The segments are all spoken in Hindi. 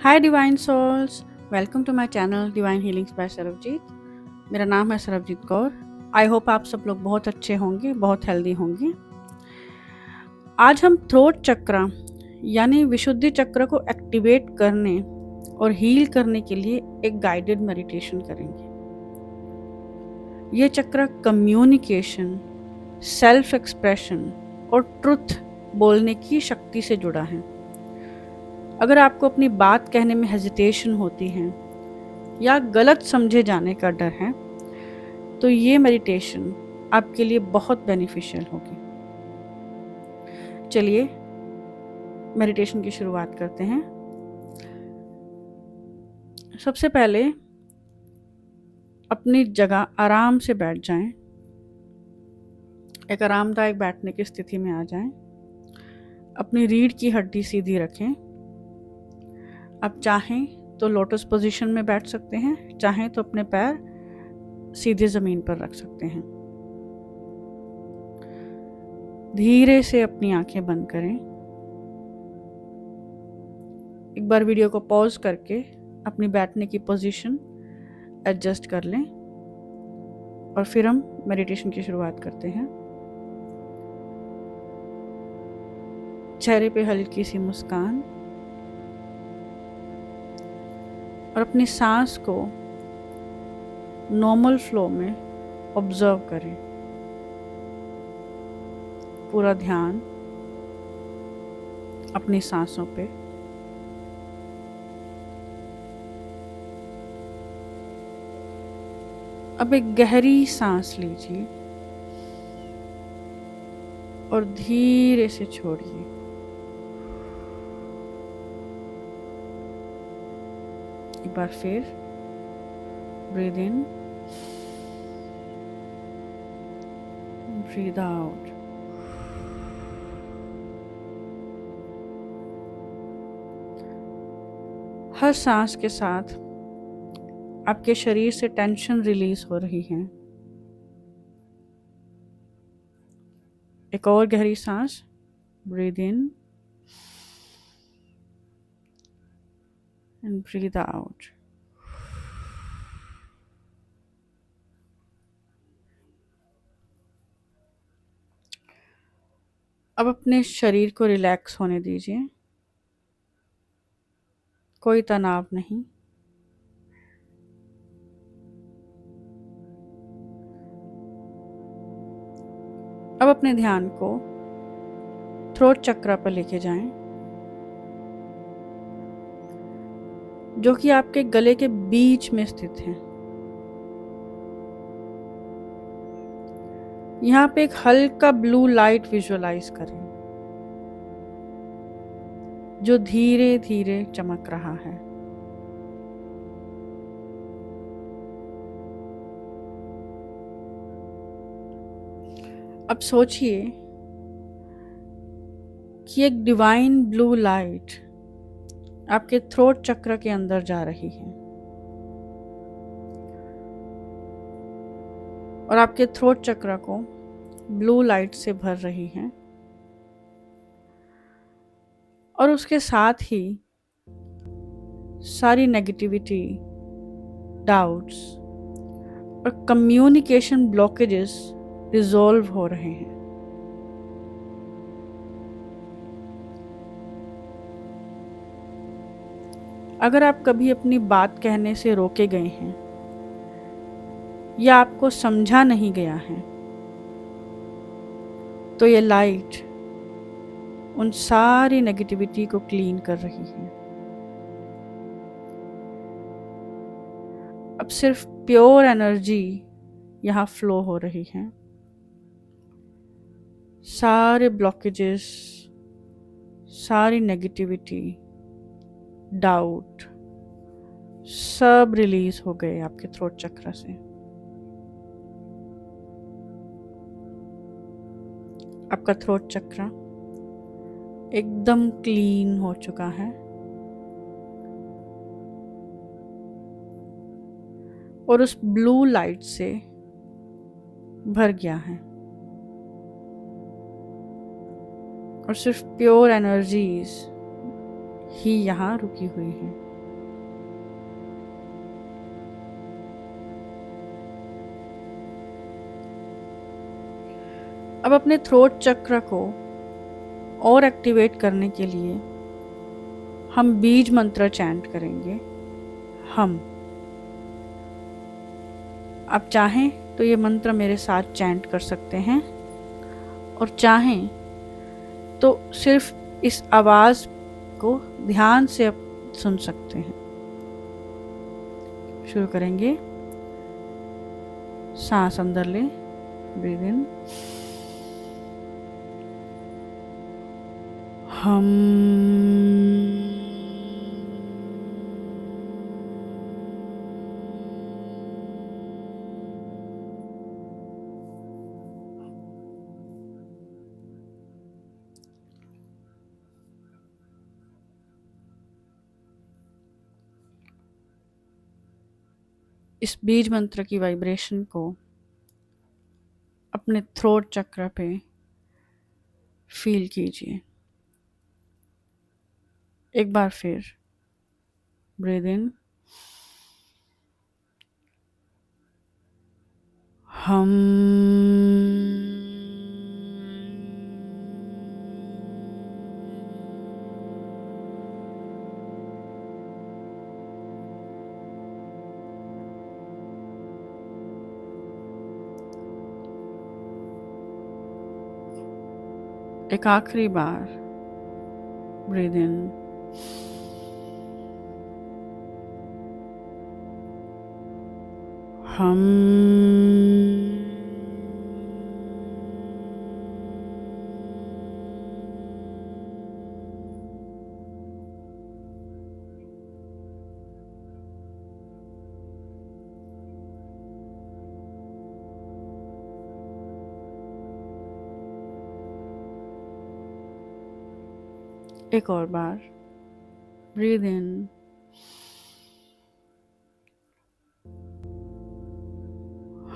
Hi divine souls, welcome to my channel divine healings by Sarabjit. मेरा नाम है सरबजीत कौर। आई होप आप सब लोग बहुत अच्छे होंगे, बहुत हेल्दी होंगे। आज हम थ्रोट चक्र यानी विशुद्धि चक्र को एक्टिवेट करने और हील करने के लिए एक गाइडेड मेडिटेशन करेंगे। ये चक्र कम्युनिकेशन, सेल्फ एक्सप्रेशन और ट्रुथ बोलने की शक्ति से जुड़ा है। अगर आपको अपनी बात कहने में हेजिटेशन होती है या गलत समझे जाने का डर है, तो ये मेडिटेशन आपके लिए बहुत बेनिफिशियल होगी। चलिए मेडिटेशन की शुरुआत करते हैं। सबसे पहले अपनी जगह आराम से बैठ जाएं। एक आरामदायक बैठने की स्थिति में आ जाएं। अपनी रीढ़ की हड्डी सीधी रखें। आप चाहें तो लोटस पोजीशन में बैठ सकते हैं, चाहें तो अपने पैर सीधे ज़मीन पर रख सकते हैं। धीरे से अपनी आंखें बंद करें। एक बार वीडियो को पॉज करके अपनी बैठने की पोजीशन एडजस्ट कर लें और फिर हम मेडिटेशन की शुरुआत करते हैं। चेहरे पे हल्की सी मुस्कान और अपनी सांस को नॉर्मल फ्लो में ऑब्जर्व करें। पूरा ध्यान अपनी सांसों पे। अब एक गहरी सांस लीजिए और धीरे से छोड़िए। एक बार फिर ब्रीद इन, ब्रीद आउट। हर सांस के साथ आपके शरीर से टेंशन रिलीज हो रही है। एक और गहरी सांस, breathe in and breathe out. अब अपने शरीर को रिलैक्स होने दीजिए। कोई तनाव नहीं। अब अपने ध्यान को थ्रोट चक्र पर लेके जाएं, जो कि आपके गले के बीच में स्थित है। यहाँ पे एक हल्का ब्लू लाइट विजुअलाइज करें जो धीरे धीरे चमक रहा है। अब सोचिए कि एक डिवाइन ब्लू लाइट आपके थ्रोट चक्र के अंदर जा रही है और आपके थ्रोट चक्र को ब्लू लाइट से भर रही है, और उसके साथ ही सारी नेगेटिविटी, डाउट्स और कम्युनिकेशन ब्लॉकेजेस रिजॉल्व हो रहे हैं। अगर आप कभी अपनी बात कहने से रोके गए हैं या आपको समझा नहीं गया है, तो ये लाइट उन सारी नेगेटिविटी को क्लीन कर रही है। अब सिर्फ प्योर एनर्जी यहाँ फ्लो हो रही है। सारे ब्लॉकेजेस, सारी नेगेटिविटी, डाउट सब रिलीज हो गए आपके थ्रोट चक्र से। आपका थ्रोट चक्र एकदम क्लीन हो चुका है और उस ब्लू लाइट से भर गया है, और सिर्फ प्योर एनर्जीज ही यहाँ रुकी हुई हैं। अब अपने थ्रोट चक्र को और एक्टिवेट करने के लिए हम बीज मंत्र चैंट करेंगे। हम आप चाहें तो ये मंत्र मेरे साथ चैंट कर सकते हैं, और चाहें तो सिर्फ इस आवाज़ को ध्यान से आप सुन सकते हैं। शुरू करेंगे। सांस अंदर लें, ब्रीद इन, हम। इस बीज मंत्र की वाइब्रेशन को अपने थ्रोट चक्र पे फील कीजिए। एक बार फिर ब्रीद इन, हम। एक आखिरी बार ब्रीद इन, हम। एक और बार ब्रीद इन,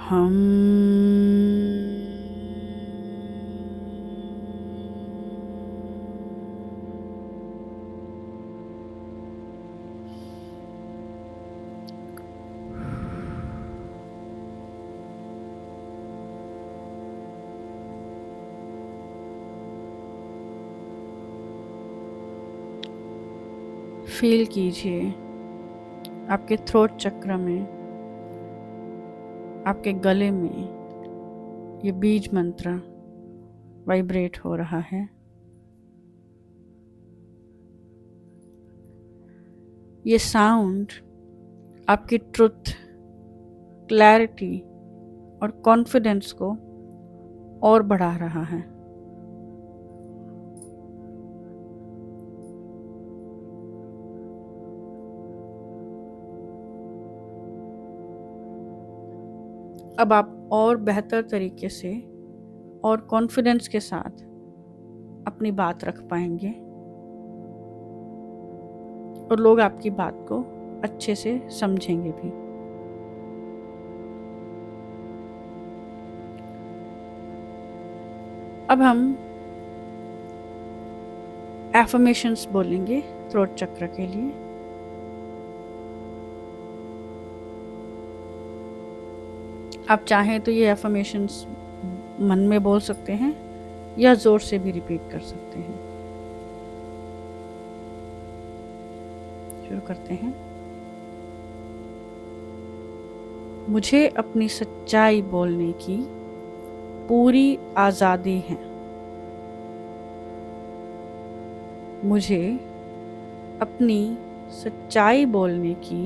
हम। फील कीजिए आपके थ्रोट चक्र में, आपके गले में ये बीज मंत्र वाइब्रेट हो रहा है। ये साउंड आपकी ट्रुथ, क्लैरिटी और कॉन्फिडेंस को और बढ़ा रहा है। अब आप और बेहतर तरीके से और कॉन्फिडेंस के साथ अपनी बात रख पाएंगे, और लोग आपकी बात को अच्छे से समझेंगे भी। अब हम एफर्मेशंस बोलेंगे थ्रोट चक्र के लिए। आप चाहें तो ये एफर्मेशंस मन में बोल सकते हैं या जोर से भी रिपीट कर सकते हैं। शुरू करते हैं। मुझे अपनी सच्चाई बोलने की पूरी आज़ादी है। मुझे अपनी सच्चाई बोलने की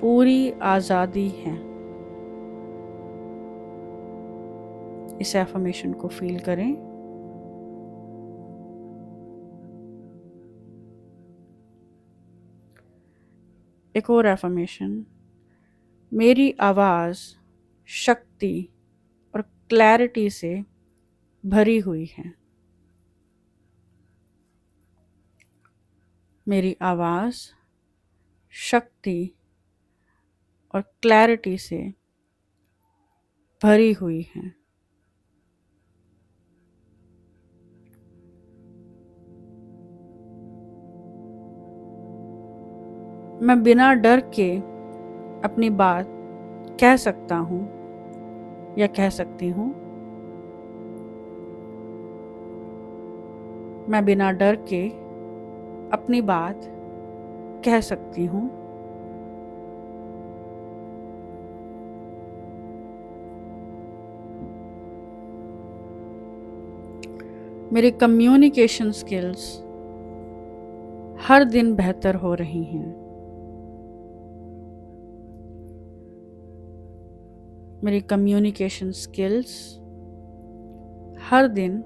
पूरी आज़ादी है। इस एफर्मेशन को फील करें। एक और एफर्मेशन, मेरी आवाज़ शक्ति और क्लैरिटी से भरी हुई है। मेरी आवाज़ शक्ति और क्लैरिटी से भरी हुई है। मैं बिना डर के अपनी बात कह सकता हूँ या कह सकती हूँ। मैं बिना डर के अपनी बात कह सकती हूँ। मेरी कम्युनिकेशन स्किल्स हर दिन बेहतर हो रही हैं। मेरी कम्युनिकेशन स्किल्स हर दिन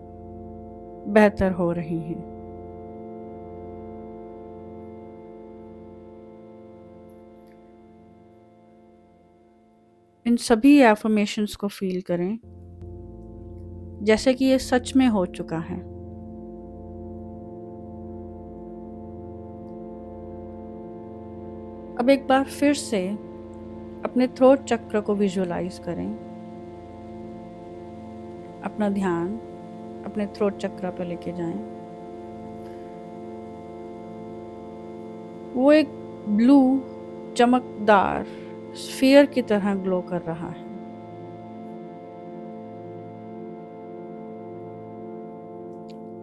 बेहतर हो रही हैं। इन सभी एफर्मेशंस को फील करें जैसे कि ये सच में हो चुका है। अब एक बार फिर से अपने थ्रोट चक्र को विजुअलाइज करें। अपना ध्यान अपने थ्रोट चक्र पर लेके जाएं। वो एक ब्लू चमकदार स्फीयर की तरह ग्लो कर रहा है।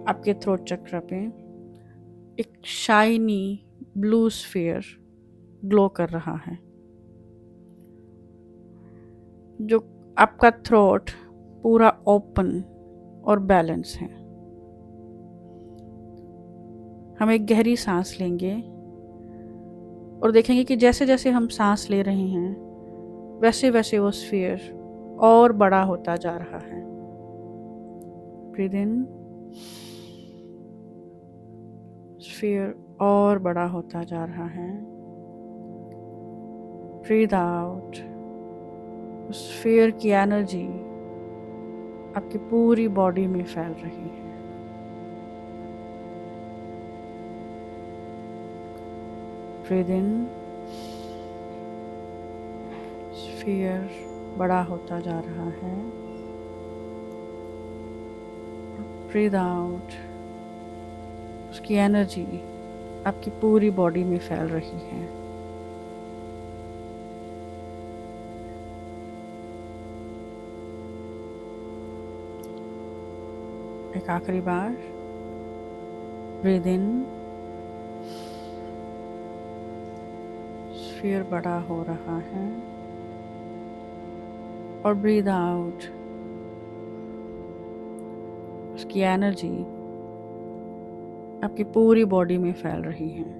आपके थ्रोट चक्र पे एक शाइनी ब्लू स्फीयर ग्लो कर रहा है, जो आपका थ्रोट पूरा ओपन और बैलेंस है। हम एक गहरी सांस लेंगे और देखेंगे कि जैसे जैसे हम सांस ले रहे हैं वैसे वैसे वो स्फीयर और बड़ा होता जा रहा है। ब्रीथ इन, स्फीयर और बड़ा होता जा रहा है। ब्रीथ आउट, स्फीयर की एनर्जी आपकी पूरी बॉडी में फैल रही है। ब्रीथ इन, स्फीयर बड़ा होता जा रहा है। ब्रीथ आउट, उसकी एनर्जी आपकी पूरी बॉडी में फैल रही है। एक आखिरी बार ब्रीथ इन, स्फीयर बड़ा हो रहा है और ब्रीथ आउट, उसकी एनर्जी आपकी पूरी बॉडी में फैल रही है।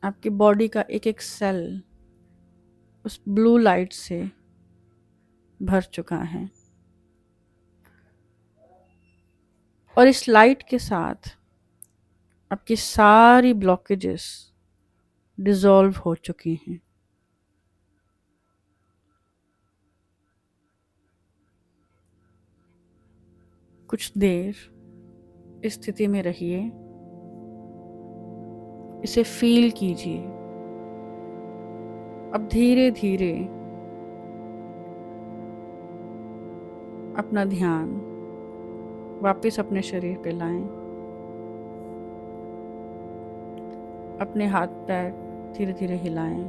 आपकी बॉडी का एक एक सेल उस ब्लू लाइट से भर चुका है और इस लाइट के साथ आपकी सारी ब्लॉकेजेस डिसॉल्व हो चुकी हैं। कुछ देर इस स्थिति में रहिए, इसे फील कीजिए। अब धीरे धीरे अपना ध्यान वापस अपने शरीर पे लाएं। अपने हाथ पैर धीरे धीरे हिलाएं।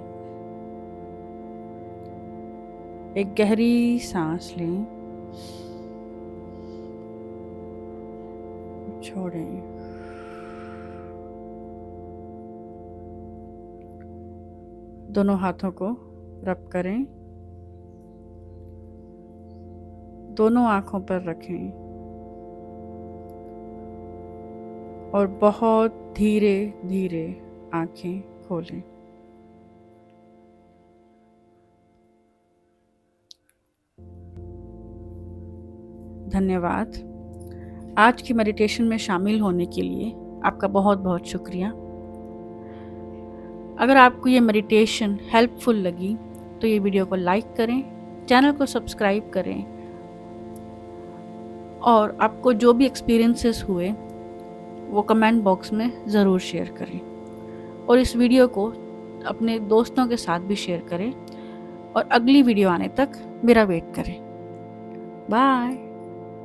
एक गहरी सांस लें, छोड़ें। दोनों हाथों को रब करें, दोनों आंखों पर रखें और बहुत धीरे धीरे आंखें खोलें। धन्यवाद। आज की मेडिटेशन में शामिल होने के लिए आपका बहुत बहुत शुक्रिया। अगर आपको ये मेडिटेशन हेल्पफुल लगी तो ये वीडियो को लाइक करें, चैनल को सब्सक्राइब करें और आपको जो भी एक्सपीरियंसेस हुए वो कमेंट बॉक्स में ज़रूर शेयर करें और इस वीडियो को अपने दोस्तों के साथ भी शेयर करें और अगली वीडियो आने तक मेरा वेट करें। बाय।